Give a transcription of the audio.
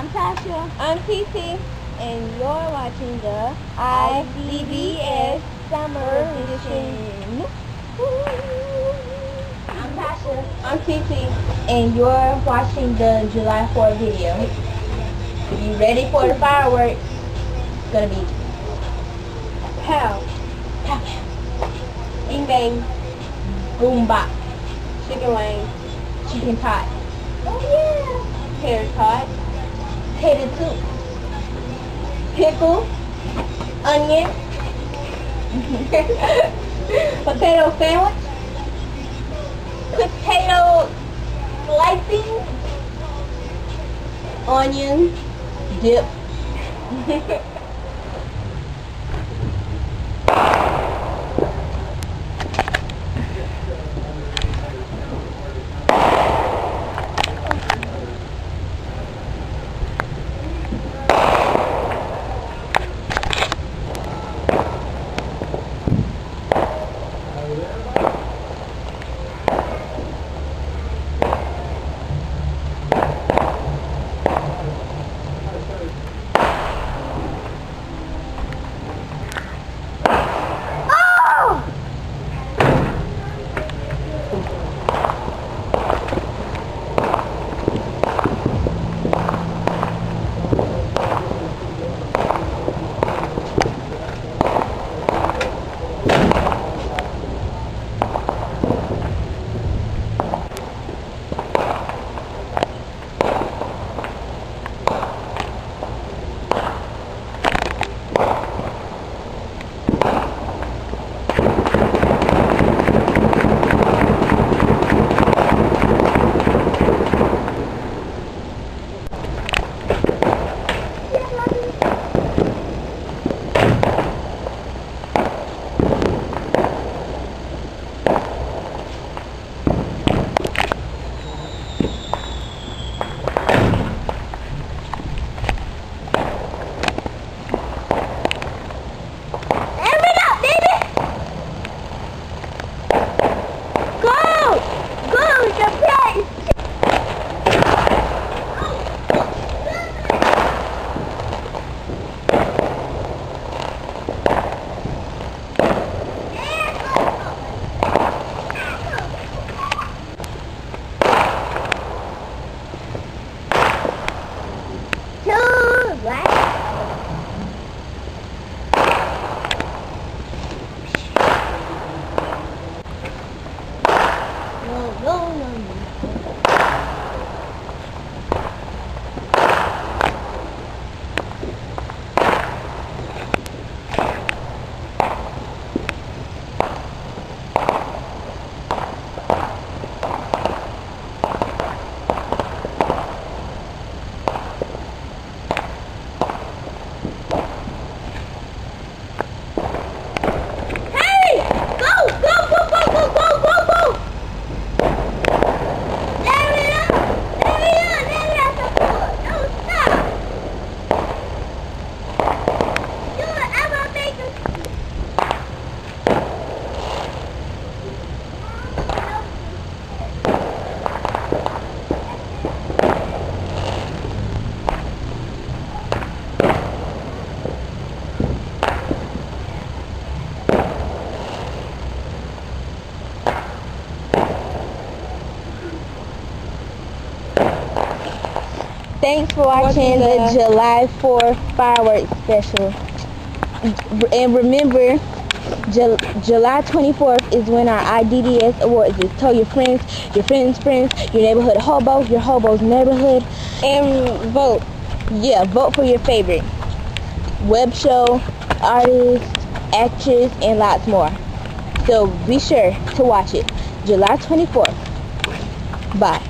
I'm Tasha. I'm TT, and you're watching the iDDS Summer Edition. I'm Tasha. I'm TT, and you're watching the July 4th video. If you ready for the fireworks, it's gonna be pow, pow, bing bang, boom bop, chicken wing, chicken pot. Oh yeah. Tater tot, tater soup, pickle, onion, potato sandwich, potato slicing, onion, dip. Thanks for watching the July 4th fireworks special. And remember, July 24th is when our iDDS awards is. Tell your friends, your neighborhood hobo, your hobo's neighborhood, and vote. Yeah, vote for your favorite web show, artist, actress, and lots more. So be sure to watch it. July 24th. Bye.